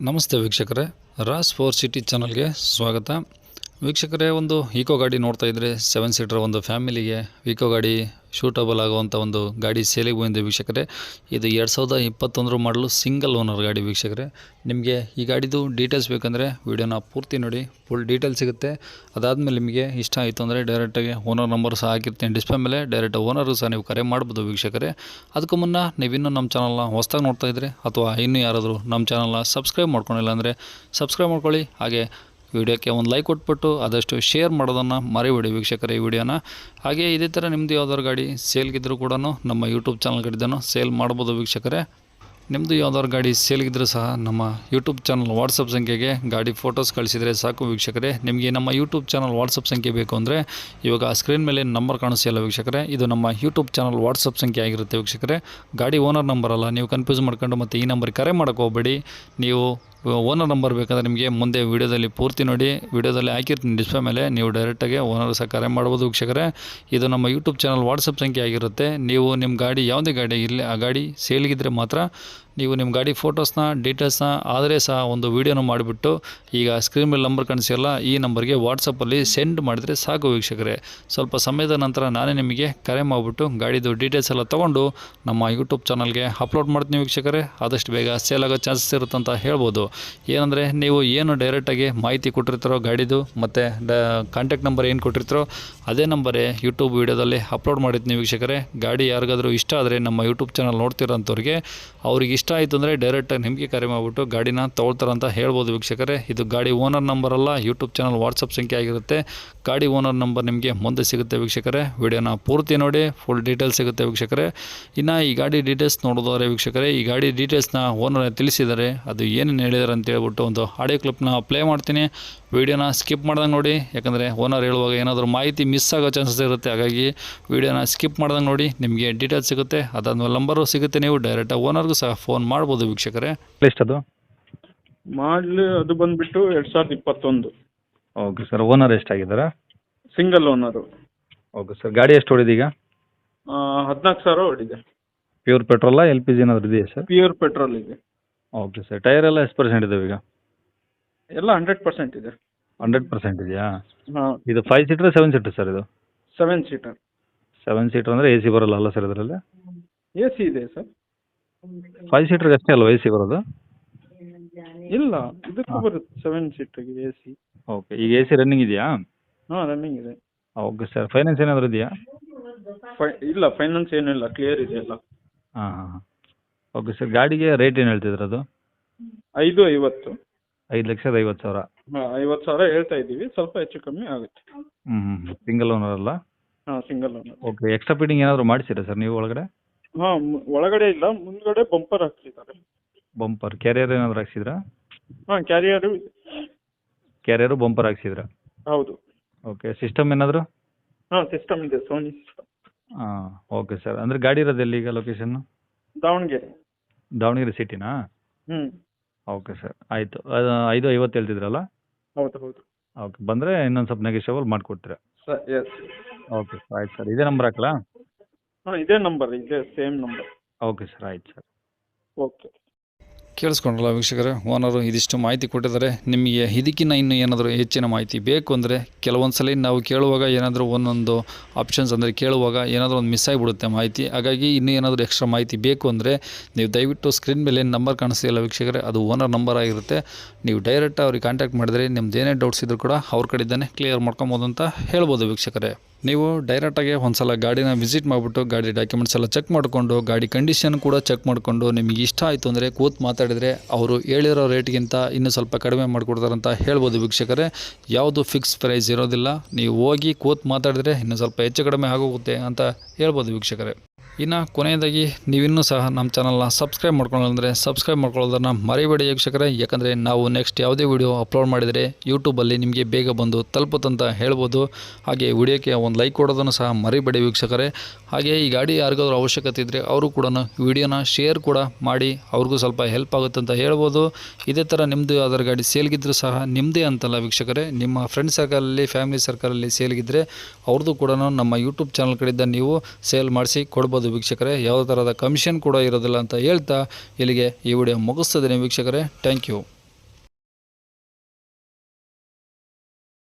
ನಮಸ್ತೆ ವೀಕ್ಷಕರೇ, Raas four city ಚಾನಲ್ಗೆ ಸ್ವಾಗತ. ವೀಕ್ಷಕರೇ, ಒಂದು ಈಕೋ ಗಾಡಿ ನೋಡ್ತಾ ಇದ್ದರೆ 7 ಸೀಟರ್ ಒಂದು ಫ್ಯಾಮಿಲಿಗೆ ಈಕೋ ಗಾಡಿ ಶೂಟಬಲ್ ಆಗುವಂಥ ಒಂದು ಗಾಡಿ ಸೇಲಿಗೆ ಬಂದಿದೆ ವೀಕ್ಷಕರೇ. ಇದು 2021 ಮಾಡಲು ಸಿಂಗಲ್ ಓನರ್ ಗಾಡಿ ವೀಕ್ಷಕರೇ. ನಿಮಗೆ ಈ ಗಾಡಿದು ಡೀಟೇಲ್ಸ್ ಬೇಕಂದರೆ ವಿಡಿಯೋನ ಪೂರ್ತಿ ನೋಡಿ, ಫುಲ್ ಡೀಟೇಲ್ಸ್ ಸಿಗುತ್ತೆ. ಅದಾದಮೇಲೆ ನಿಮಗೆ ಇಷ್ಟ ಆಯಿತು ಅಂದರೆ ಡೈರೆಕ್ಟಾಗಿ ಓನರ್ ನಂಬರ್ ಸಹ ಹಾಕಿರ್ತೀನಿ ಡಿಸ್ಪ್ಲೇ ಮೇಲೆ, ಡೈರೆಕ್ಟ್ ಓನರು ಸಹ ನೀವು ಕರೆ ಮಾಡ್ಬೋದು ವೀಕ್ಷಕರೇ. ಅದಕ್ಕೂ ಮುನ್ನ ನೀವಿನ್ನೂ ನಮ್ಮ ಚಾನಲ್ನ ಹೊಸದಾಗಿ ನೋಡ್ತಾ ಇದ್ದರೆ ಅಥವಾ ಇನ್ನೂ ಯಾರಾದರೂ ನಮ್ಮ ಚಾನಲ್ನ ಸಬ್ಸ್ಕ್ರೈಬ್ ಮಾಡ್ಕೊಂಡಿಲ್ಲ ಅಂದರೆ ಸಬ್ಸ್ಕ್ರೈಬ್ ಮಾಡ್ಕೊಳ್ಳಿ. ಹಾಗೆ ವಿಡಿಯೋಕ್ಕೆ ಒಂದು ಲೈಕ್ ಕೊಟ್ಬಿಟ್ಟು ಆದಷ್ಟು ಶೇರ್ ಮಾಡೋದನ್ನು ಮರಿಬೇಡಿ ವೀಕ್ಷಕರೇ ಈ ವಿಡಿಯೋನ. ಹಾಗೆ ಇದೇ ಥರ ನಿಮ್ಮದು ಯಾವ್ದಾದ್ರು ಗಾಡಿ ಸೇಲ್ಗಿದ್ರೂ ಕೂಡ ನಮ್ಮ ಯೂಟ್ಯೂಬ್ ಚಾನಲ್ ಕಡೆದೂ ಸೇಲ್ ಮಾಡ್ಬೋದು ವೀಕ್ಷಕರೇ. ನಿಮ್ಮದು ಯಾವ್ದಾದ್ರು ಗಾಡಿ ಸೇಲ್ಗಿದ್ರೂ ಸಹ ನಮ್ಮ ಯೂಟ್ಯೂಬ್ ಚಾನಲ್ ವಾಟ್ಸಪ್ ಸಂಖ್ಯೆಗೆ ಗಾಡಿ ಫೋಟೋಸ್ ಕಳಿಸಿದರೆ ಸಾಕು ವೀಕ್ಷಕರೇ. ನಿಮಗೆ ನಮ್ಮ ಯೂಟ್ಯೂಬ್ ಚಾನಲ್ ವಾಟ್ಸಪ್ ಸಂಖ್ಯೆ ಬೇಕು ಅಂದರೆ ಇವಾಗ ಸ್ಕ್ರೀನ್ ಮೇಲೆ ನಂಬರ್ ಕಾಣಿಸ್ತಿಲ್ಲ ವೀಕ್ಷಕರೇ, ಇದು ನಮ್ಮ ಯೂಟ್ಯೂಬ್ ಚಾನಲ್ ವಾಟ್ಸಪ್ ಸಂಖ್ಯೆ ಆಗಿರುತ್ತೆ ವೀಕ್ಷಕರೇ. ಗಾಡಿ ಓನರ್ ನಂಬರ್ ಅಲ್ಲ, ನೀವು ಕನ್ಫ್ಯೂಸ್ ಮಾಡ್ಕೊಂಡು ಮತ್ತು ಈ ನಂಬರ್ಗೆ ಕರೆ ಮಾಡೋಕ್ಕೆ ಹೋಗಬೇಡಿ. ನೀವು ಓನರ್ ನಂಬರ್ ಬೇಕಂದರೆ ನಿಮಗೆ ಮುಂದೆ ವೀಡಿಯೋದಲ್ಲಿ ಪೂರ್ತಿ ನೋಡಿ, ವೀಡಿಯೋದಲ್ಲಿ ಹಾಕಿರ್ತೀನಿ ಡಿಸ್ಪ್ಲೇ ಮೇಲೆ, ನೀವು ಡೈರೆಕ್ಟಾಗಿ ಓನರ್ ಸಹ ಕರೆ ಮಾಡ್ಬೋದು ವೀಕ್ಷಕರೇ. ಇದು ನಮ್ಮ ಯೂಟ್ಯೂಬ್ ಚಾನಲ್ ವಾಟ್ಸಪ್ ಸಂಖ್ಯೆ ಆಗಿರುತ್ತೆ. ನೀವು ನಿಮ್ಮ ಗಾಡಿ ಯಾವುದೇ ಗಾಡಿ ಇರಲಿ, ಆ ಗಾಡಿ ಸೇಲ್ಗಿದ್ರೆ ಮಾತ್ರ ನೀವು ನಿಮ್ಮ ಗಾಡಿ ಫೋಟೋಸ್ನ ಡೀಟೇಲ್ಸ್ನ ಆದರೆ ಸಹ ಒಂದು ವೀಡಿಯೋನ ಮಾಡಿಬಿಟ್ಟು ಈಗ ಸ್ಕ್ರೀನ್ ಮೇಲೆ ನಂಬರ್ ಕಾಣಿಸಿಲ್ಲ ಈ ನಂಬರ್ಗೆ ವಾಟ್ಸಪ್ಪಲ್ಲಿ ಸೆಂಡ್ ಮಾಡಿದರೆ ಸಾಕು ವೀಕ್ಷಕರೇ. ಸ್ವಲ್ಪ ಸಮಯದ ನಂತರ ನಾನೇ ನಿಮಗೆ ಕರೆ ಮಾಡಿಬಿಟ್ಟು ಗಾಡಿದು ಡೀಟೇಲ್ಸ್ ಎಲ್ಲ ತೊಗೊಂಡು ನಮ್ಮ ಯೂಟ್ಯೂಬ್ ಚಾನಲ್ಗೆ ಅಪ್ಲೋಡ್ ಮಾಡ್ತೀನಿ ವೀಕ್ಷಕರೇ. ಆದಷ್ಟು ಬೇಗ ಸೇಲ್ ಆಗೋ ಚಾನ್ಸಸ್ ಇರುತ್ತೆ ಅಂತ ಹೇಳ್ಬೋದು. ಏನಂದರೆ ನೀವು ಏನು ಡೈರೆಕ್ಟಾಗಿ ಮಾಹಿತಿ ಕೊಟ್ಟಿರ್ತಾರೋ ಗಾಡಿದು ಮತ್ತು ಕಾಂಟ್ಯಾಕ್ಟ್ ನಂಬರ್ ಏನು ಕೊಟ್ಟಿರ್ತಾರೋ ಅದೇ ನಂಬರೇ ಯೂಟ್ಯೂಬ್ ವೀಡಿಯೋದಲ್ಲಿ ಅಪ್ಲೋಡ್ ಮಾಡಿರ್ತೀನಿ ವೀಕ್ಷಕರೇ. ಗಾಡಿ ಯಾರಿಗಾದರೂ ಇಷ್ಟ ಆದರೆ ನಮ್ಮ ಯೂಟ್ಯೂಬ್ ಚಾನಲ್ ನೋಡ್ತಿರೋಂಥವ್ರಿಗೆ ಅವ್ರಿಗೆ ಇಷ್ಟ ಆಯಿತು ಅಂದರೆ ಡೈರೆಕ್ಟಾಗಿ ನಿಮಗೆ ಕರೆ ಮಾಡಿಬಿಟ್ಟು ಗಾಡಿನ ತೊಗೊಳ್ತಾರಂತ ಹೇಳ್ಬೋದು ವೀಕ್ಷಕರೇ. ಇದು ಗಾಡಿ ಓನರ್ ನಂಬರ್ ಅಲ್ಲ, ಯೂಟ್ಯೂಬ್ ಚಾನಲ್ ವಾಟ್ಸಪ್ ಸಂಖ್ಯೆ ಆಗಿರುತ್ತೆ. ಗಾಡಿ ಓನರ್ ನಂಬರ್ ನಿಮಗೆ ಮುಂದೆ ಸಿಗುತ್ತೆ ವೀಕ್ಷಕರೇ. ವಿಡಿಯೋನ ಪೂರ್ತಿ ನೋಡಿ, ಫುಲ್ ಡೀಟೇಲ್ಸ್ ಸಿಗುತ್ತೆ ವೀಕ್ಷಕರೇ. ಇನ್ನು ಈ ಗಾಡಿ ಡೀಟೇಲ್ಸ್ ನೋಡೋದಾದ್ರೆ ವೀಕ್ಷಕರೇ, ಈ ಗಾಡಿ ಡೀಟೇಲ್ಸ್ನ ಓನರ್ ತಿಳಿಸಿದ್ದಾರೆ, ಅದು ಏನೇನು ಹೇಳಿದ್ದಾರೆ ಅಂತ ಹೇಳ್ಬಿಟ್ಟು ಒಂದು ಆಡಿಯೋ ಕ್ಲಿಪ್ನ ಪ್ಲೇ ಮಾಡ್ತೀನಿ. ವೀಡಿಯೋನ ಸ್ಕಿಪ್ ಮಾಡ್ದಂಗೆ ನೋಡಿ, ಯಾಕಂದರೆ ಓನರ್ ಹೇಳುವಾಗ ಏನಾದರೂ ಮಾಹಿತಿ ಮಿಸ್ ಆಗೋ ಚಾನ್ಸಸ್ ಇರುತ್ತೆ. ಹಾಗಾಗಿ ವೀಡಿಯೋನ ಸ್ಕಿಪ್ ಮಾಡ್ದಂಗೆ ನೋಡಿ, ನಿಮಗೆ ಡೀಟೇಲ್ಸ್ ಸಿಗುತ್ತೆ. ಅದಾದಮೇಲೆ ನಂಬರು ಸಿಗುತ್ತೆ, ನೀವು ಡೈರೆಕ್ಟಾಗಿ ಓನರ್ಗೂ ಸಹ ಫೋನ್ ಮಾಡ್ಬೋದು ವೀಕ್ಷಕರೇ. ಅದು ಮಾಡಲಿ ಅದು ಬಂದುಬಿಟ್ಟು 2021. Okay sir. ಓನರ್ ಎಷ್ಟಾಗಿದ್ದಾರೆ? Single owner. Okay sir. ಗಾಡಿ ಎಷ್ಟು ಹೊಡಿದೆ ಈಗ? 14,000 ಹೊಡಿದೆ. ಪ್ಯೂರ್ ಪೆಟ್ರೋಲಾ ಎಲ್ ಪಿ ಜಿ ಏನಾದರೂ ಇದೆಯಾ ಸರ್? ಪ್ಯೂರ್ ಪೆಟ್ರೋಲ್ ಇದೆ. Okay sir. ಟೈರ್ ಎಲ್ಲ ಎಷ್ಟು ಪರ್ಸೆಂಟ್ ಇದಾವೆ ಈಗ? ಎಲ್ಲ 100% ಇದೆ. 100% ಇದೆಯಾ? ಹಾಂ. ಇದು 5 ಸೀಟರ್ 7 ಸೀಟರ್ ಸರ್? ಇದು 7 ಸೀಟರ್. 7 ಸೀಟರ್ ಅಂದರೆ ಎ ಸಿ ಬರೋಲ್ಲ ಅಲ್ಲ ಸರ್ ಇದರಲ್ಲಿ? ಎ ಸಿ ಇದೆ ಸರ್. 5 ಸೀಟರ್ಗೆ ಅಷ್ಟೇ ಅಲ್ವಾ ಎ ಸಿ ಬರೋದು? ಇಲ್ಲ, ಇದಕ್ಕೂ ಬರುತ್ತೆ 7 ಸೀಟರ್ಗೆ ಎ ಸಿ. ಓಕೆ. ಈಗ ಎ ಸಿ ರನ್ನಿಂಗ್ ಇದೆಯಾ? ಹಾಂ, ರನ್ನಿಂಗ್ ಇದೆ. Okay sir. ಫೈನಾನ್ಸ್ ಏನಾದರೂ ಇದೆಯಾ? ಇಲ್ಲ, ಫೈನಾನ್ಸ್ ಏನಿಲ್ಲ, ಕ್ಲಿಯರ್ ಇದೆ ಎಲ್ಲ. ಹಾಂ ಹಾಂ ಹಾಂ. Okay sir. ಗಾಡಿಗೆ ರೇಟ್ ಏನು ಹೇಳ್ತಿದ್ರು ಅದು? 5,50,000. 5,50,000. ಹಾಂ, 50,000 ಹೇಳ್ತಾ ಇದ್ದೀವಿ, ಸ್ವಲ್ಪ ಹೆಚ್ಚು ಕಮ್ಮಿ ಆಗುತ್ತೆ. ಸಿಂಗಲ್ ಓನರ್ ಅಲ್ಲ? ಹಾಂ, single owner. Okay. Extra fitting ಏನಾದರೂ ಮಾಡಿಸಿರಾ ಸರ್ ನೀವು ಒಳಗಡೆ? ಹಾಂ, ಒಳಗಡೆ ಇಲ್ಲ, ಮುಂದ್ಗಡೆ ಬಂಪರ್ ಹಾಕ್ಸಿದ್ದಾರೆ. ಬಂಪರ್ ಕ್ಯಾರಿಯರ್ ಏನಾದರೂ ಹಾಕ್ಸಿದ್ರಾ? ಹಾಂ, ಕ್ಯಾರಿಯರು ಇದೆ. ಕ್ಯಾರಿಯರು ಬಂಪರ್ ಹಾಕ್ಸಿದ್ರಾ? ಹೌದು. ಓಕೆ. ಸಿಸ್ಟಮ್ ಏನಾದರೂ? ಹಾಂ, ಸಿಸ್ಟಮ್ ಇದೆ, ಸೋನಿ ಸಿಸ್ಟಮ್. ಹಾಂ. Okay sir. ಅಂದರೆ ಗಾಡಿ ಇರೋದು ಎಲ್ಲಿ ಈಗ ಲೊಕೇಶನ್ನು? ದಾವಣಗೆರೆ. ದಾವಣಗೆರೆ ಸಿಟಿನಾ? ಹ್ಞೂ. Okay sir. ಆಯಿತು. ಅದು 5,50 ಹೇಳ್ತಿದ್ರಲ್ಲ? ಹೌದು ಹೌದು. ಓಕೆ. ಬಂದರೆ ಇನ್ನೊಂದು ಸ್ವಲ್ಪ ನೆಗೆಷಿಯಬಲ್ ಮಾಡಿಕೊಡ್ತೀರಾ? Sir, yes. Okay sir. ಆಯ್ತು ಸರ್. ಇದೇ ನಂಬರ್ ಹಾಕಲಾ? ಹಾಂ, ಇದೇ ನಂಬರ್, ಇದೇ ಸೇಮ್ ನಂಬರ್. Okay sir. ಆಯ್ತು ಸರ್. ಓಕೆ. ಕೇಳಿಸ್ಕೊಂಡ್ರಲ್ಲ ವೀಕ್ಷಕರೇ, ಓನರು ಇದಿಷ್ಟು ಮಾಹಿತಿ ಕೊಟ್ಟಿದ್ದಾರೆ. ನಿಮಗೆ ಇದಕ್ಕಿಂತ ಇನ್ನೂ ಏನಾದರೂ ಹೆಚ್ಚಿನ ಮಾಹಿತಿ ಬೇಕು ಅಂದರೆ ಕೆಲವೊಂದು ಸಲ ನಾವು ಕೇಳುವಾಗ ಏನಾದರೂ ಒಂದೊಂದು ಆಪ್ಷನ್ಸ್ ಅಂದರೆ ಕೇಳುವಾಗ ಏನಾದರೂ ಒಂದು ಮಿಸ್ ಆಗಿಬಿಡುತ್ತೆ ಮಾಹಿತಿ. ಹಾಗಾಗಿ ಇನ್ನೂ ಏನಾದರೂ ಎಕ್ಸ್ಟ್ರಾ ಮಾಹಿತಿ ಬೇಕು ಅಂದರೆ ನೀವು ದಯವಿಟ್ಟು ಸ್ಕ್ರೀನ್ ಮೇಲೆ ನಂಬರ್ ಕಾಣಿಸ್ತಿಲ್ಲ ವೀಕ್ಷಕರೇ, ಅದು ಓನರ್ ನಂಬರ್ ಆಗಿರುತ್ತೆ. ನೀವು ಡೈರೆಕ್ಟ್ ಅವ್ರಿಗೆ ಕಾಂಟ್ಯಾಕ್ಟ್ ಮಾಡಿದ್ರೆ ನಿಮ್ದು ಏನೇ ಡೌಟ್ಸ್ ಇದ್ದರೂ ಕೂಡ ಅವ್ರ ಕಡೆಯಿಂದನೇ ಕ್ಲಿಯರ್ ಮಾಡ್ಕೊಬೋದು ಅಂತ ಹೇಳ್ಬೋದು ವೀಕ್ಷಕರೇ. ನೀವು ಡೈರೆಕ್ಟಾಗಿ ಒಂದು ಸಲ ಗಾಡಿನ ವಿಸಿಟ್ ಮಾಡಿಬಿಟ್ಟು ಗಾಡಿ ಡಾಕ್ಯುಮೆಂಟ್ಸ್ ಎಲ್ಲ ಚೆಕ್ ಮಾಡಿಕೊಂಡು ಗಾಡಿ ಕಂಡೀಷನ್ ಕೂಡ ಚೆಕ್ ಮಾಡಿಕೊಂಡು ನಿಮಗೆ ಇಷ್ಟ ಆಯಿತು ಅಂದರೆ ಕೂತು ಮಾತಾಡಿದರೆ ಅವರು ಹೇಳಿರೋ ರೇಟ್ಗಿಂತ ಇನ್ನೂ ಸ್ವಲ್ಪ ಕಡಿಮೆ ಮಾಡಿಕೊಡ್ತಾರಂತ ಹೇಳ್ಬೋದು ವೀಕ್ಷಕರೇ. ಯಾವುದು ಫಿಕ್ಸ್ ಪ್ರೈಸ್ ಇರೋದಿಲ್ಲ, ನೀವು ಹೋಗಿ ಕೂತು ಮಾತಾಡಿದರೆ ಇನ್ನೂ ಸ್ವಲ್ಪ ಹೆಚ್ಚು ಕಡಿಮೆ ಆಗೋಗುತ್ತೆ ಅಂತ ಹೇಳ್ಬೋದು ವೀಕ್ಷಕರೇ. ಇನ್ನು ಕೊನೆಯದಾಗಿ ನೀವಿನ್ನೂ ಸಹ ನಮ್ಮ ಚಾನಲ್ನ ಸಬ್ಸ್ಕ್ರೈಬ್ ಮಾಡ್ಕೊಳ್ಳೋದಂದರೆ ಸಬ್ಸ್ಕ್ರೈಬ್ ಮಾಡ್ಕೊಳ್ಳೋದನ್ನು ಮರಿಬೇಡಿ ವೀಕ್ಷಕರೇ. ಯಾಕಂದರೆ ನಾವು ನೆಕ್ಸ್ಟ್ ಯಾವುದೇ ವಿಡಿಯೋ ಅಪ್ಲೋಡ್ ಮಾಡಿದರೆ ಯೂಟ್ಯೂಬಲ್ಲಿ ನಿಮಗೆ ಬೇಗ ಬಂದು ತಲುಪುತ್ತಂತ ಹೇಳ್ಬೋದು. ಹಾಗೆ ವಿಡಿಯೋಕ್ಕೆ ಒಂದು ಲೈಕ್ ಕೊಡೋದನ್ನು ಸಹ ಮರಿಬೇಡಿ ವೀಕ್ಷಕರೇ. ಹಾಗೆ ಈ ಗಾಡಿ ಯಾರಿಗಾದ್ರೂ ಅವಶ್ಯಕತೆ ಇದ್ದರೆ ಅವರು ಕೂಡ ವಿಡಿಯೋನ ಶೇರ್ ಕೂಡ ಮಾಡಿ, ಅವ್ರಿಗೂ ಸ್ವಲ್ಪ ಹೆಲ್ಪ್ ಆಗುತ್ತೆ ಅಂತ ಹೇಳ್ಬೋದು. ಇದೇ ಥರ ನಿಮ್ಮದು ಯಾವ್ದಾದ್ರು ಗಾಡಿ ಸೇಲ್ಗಿದ್ರೂ ಸಹ ನಿಮ್ಮದೇ ಅಂತಲ್ಲ ವೀಕ್ಷಕರೇ, ನಿಮ್ಮ ಫ್ರೆಂಡ್ ಸರ್ಕಲಲ್ಲಿ ಫ್ಯಾಮಿಲಿ ಸರ್ಕಲಲ್ಲಿ ಸೇಲ್ಗಿದ್ರೆ ಅವ್ರದ್ದು ಕೂಡ ನಮ್ಮ ಯೂಟ್ಯೂಬ್ ಚಾನಲ್ ಕಡೆಯಿಂದ ನೀವು ಸೇಲ್ ಮಾಡಿಸಿ ಕೊಡ್ಬೋದು ವೀಕ್ಷಕರೇ. ಯಾವುದೇ ಥರದ ಕಮಿಷನ್ ಕೂಡ ಇರೋದಿಲ್ಲ ಅಂತ ಹೇಳ್ತಾ ಇಲ್ಲಿಗೆ ಈ ವಿಡಿಯೋ ಮುಗಿಸ್ತದೆ ವೀಕ್ಷಕರೇ. Thank you.